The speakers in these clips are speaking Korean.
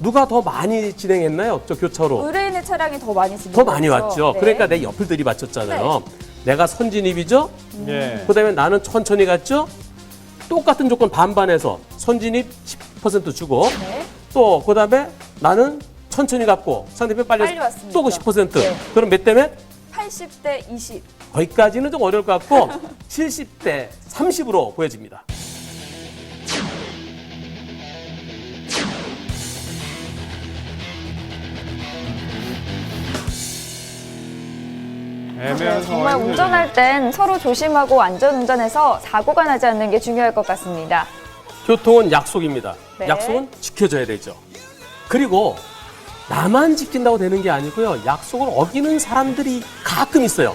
누가 더 많이 진행했나요? 저 교차로. 의뢰인의 차량이 더 많이 진행. 더 많이 왔죠. 네. 그러니까 내 옆을 들이받쳤잖아요. 내가 선진입이죠. 예. 그다음에 나는 천천히 갔죠. 똑같은 조건 반반해서 선진입 10% 주고 네. 또 그다음에 나는 천천히 갔고 상대편 빨리 왔습니다. 또 그 10%. 네. 그럼 몇 대면? 80대 20. 거기까지는 좀 어려울 것 같고 70대 30으로 보여집니다. 애매한 정말 상황이 운전할 땐 서로 조심하고 안전운전해서 사고가 나지 않는 게 중요할 것 같습니다. 교통은 약속입니다. 네. 약속은 지켜줘야 되죠. 그리고 나만 지킨다고 되는 게 아니고요. 약속을 어기는 사람들이 가끔 있어요.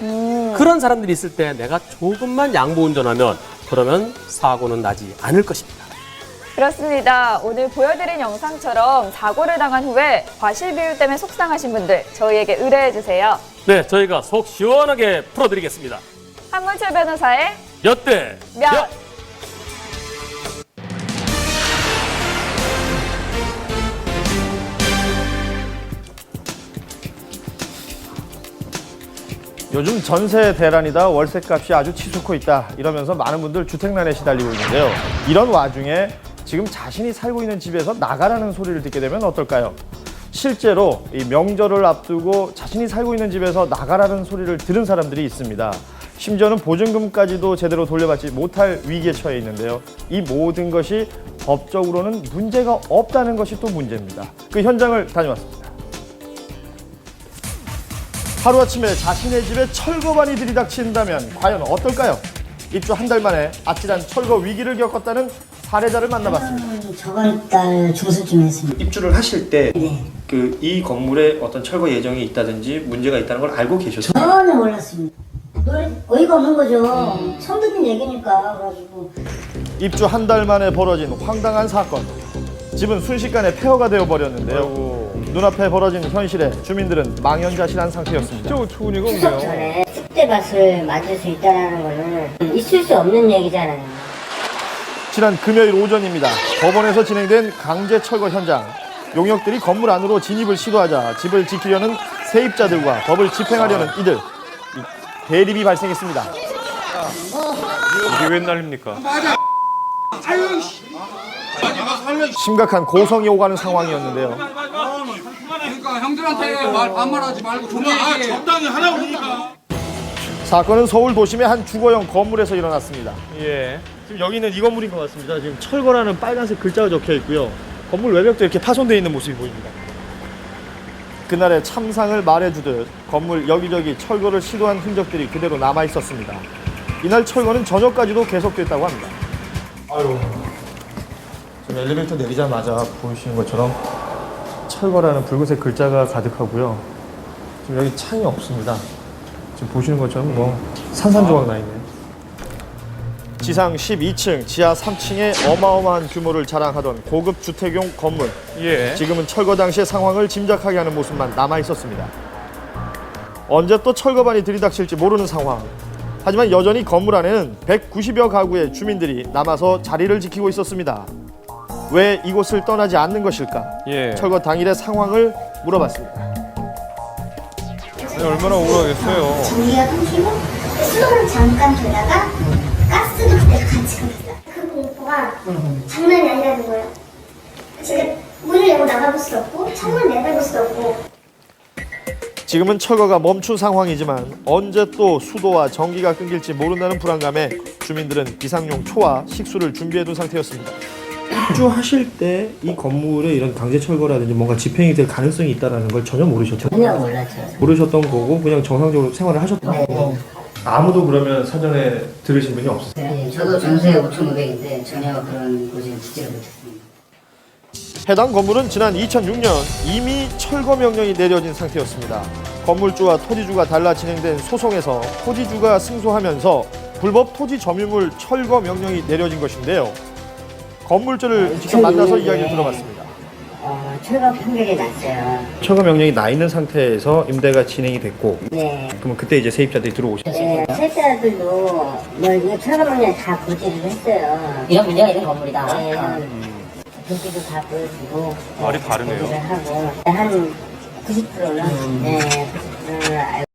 그런 사람들이 있을 때 내가 조금만 양보 운전하면 그러면 사고는 나지 않을 것입니다. 그렇습니다. 오늘 보여드린 영상처럼 사고를 당한 후에 과실비율 때문에 속상하신 분들 저희에게 의뢰해주세요. 네, 저희가 속 시원하게 풀어드리겠습니다. 한문철 변호사의 여태 몇. 요즘 전세 대란이다, 월세값이 아주 치솟고 있다 이러면서 많은 분들 주택난에 시달리고 있는데요. 이런 와중에 지금 자신이 살고 있는 집에서 나가라는 소리를 듣게 되면 어떨까요? 실제로 이 명절을 앞두고 자신이 살고 있는 집에서 나가라는 소리를 들은 사람들이 있습니다. 심지어는 보증금까지도 제대로 돌려받지 못할 위기에 처해 있는데요. 이 모든 것이 법적으로는 문제가 없다는 것이 또 문제입니다. 그 현장을 다녀왔습니다. 하루아침에 자신의 집에 철거반이 들이닥친다면 과연 어떨까요? 입주 한 달 만에 아찔한 철거 위기를 겪었다는 사례자를 만나봤습니다. 저번 달 중순쯤 했습니다. 입주를 하실 때 네. 이 건물에 어떤 철거 예정이 있다든지 문제가 있다는 걸 알고 계셨어요? 전혀 몰랐습니다. 어이가 없는 거죠. 처음 듣는 얘기니까. 그래가지고 입주 한 달 만에 벌어진 황당한 사건. 집은 순식간에 폐허가 되어버렸는데요. 눈앞에 벌어진 현실에 주민들은 망연자실한 상태였습니다. 좋은 이가 추석 전에 쑥대밭을 맞을 수 있다는 거는 있을 수 없는 얘기잖아요. 지난 금요일 오전입니다. 법원에서 진행된 강제 철거 현장. 용역들이 건물 안으로 진입을 시도하자 집을 지키려는 세입자들과 법을 집행하려는 이들. 대립이 발생했습니다. 이게 웬 난립니까? 심각한 고성이 오가는 상황이었는데요. 그러니까 형들한테 반말하지 말고 좀 얘기해. 적당히 하라고 그러니까. 사건은 서울 도심의 한 주거용 건물에서 일어났습니다. 예. 지금 여기는 이 건물인 것 같습니다. 지금 철거라는 빨간색 글자가 적혀 있고요. 건물 외벽도 이렇게 파손되어 있는 모습이 보입니다. 그날의 참상을 말해주듯 건물 여기저기 철거를 시도한 흔적들이 그대로 남아 있었습니다. 이날 철거는 저녁까지도 계속됐다고 합니다. 아유, 지금 엘리베이터 내리자마자 보이시는 것처럼 철거라는 붉은색 글자가 가득하고요. 지금 여기 창이 없습니다. 지금 보시는 것처럼 뭐 산산조각 나 있네요. 지상 12층, 지하 3층에 어마어마한 규모를 자랑하던 고급 주택용 건물. 예. 지금은 철거 당시의 상황을 짐작하게 하는 모습만 남아 있었습니다. 언제 또 철거반이 들이닥칠지 모르는 상황. 하지만 여전히 건물 안에는 190여 가구의 주민들이 남아서 자리를 지키고 있었습니다. 왜 이곳을 떠나지 않는 것일까? 예. 철거 당일의 상황을 물어봤습니다. 아니, 얼마나 억울하겠어요. 전기가 끊기고 수도는 잠깐 되다가 가스도 그때 같이 끊겼다. 그 공포가 장난이 아니라는 거예요. 제가 문을 열고 나가볼 수도 없고 창문을 내다볼 수도 없고. 지금은 철거가 멈춘 상황이지만 언제 또 수도와 전기가 끊길지 모른다는 불안감에 주민들은 비상용 초와 식수를 준비해둔 상태였습니다. 입주하실 때 이 건물에 이런 강제 철거라든지 뭔가 집행이 될 가능성이 있다는 걸 전혀 모르셨죠? 전혀 몰랐죠. 모르셨던 거고 그냥 정상적으로 생활을 하셨던 거고. 아무도 그러면 사전에 들으신 분이 없었어요? 네, 저도 전세 5,500인데 전혀 그런 곳에 듣지를 못했습니다. 해당 건물은 지난 2006년 이미 철거 명령이 내려진 상태였습니다. 건물주와 토지주가 달라 진행된 소송에서 토지주가 승소하면서 불법 토지 점유물 철거 명령이 내려진 것인데요. 건물주를 직접 만나서 이야기를 들어봤습니다. 철거 판결이 났어요. 철거 명령이 나 있는 상태에서 임대가 진행이 됐고 네. 그러면 그때 이제 세입자들이 들어오셨어요? 네, 세입자들도 뭐 이거 철거 명령 다 고지를 했어요. 이런 문제가 있는 건물이다. 네. 등기도 다 보여주고 말이 다르네요. 하고 한 90%는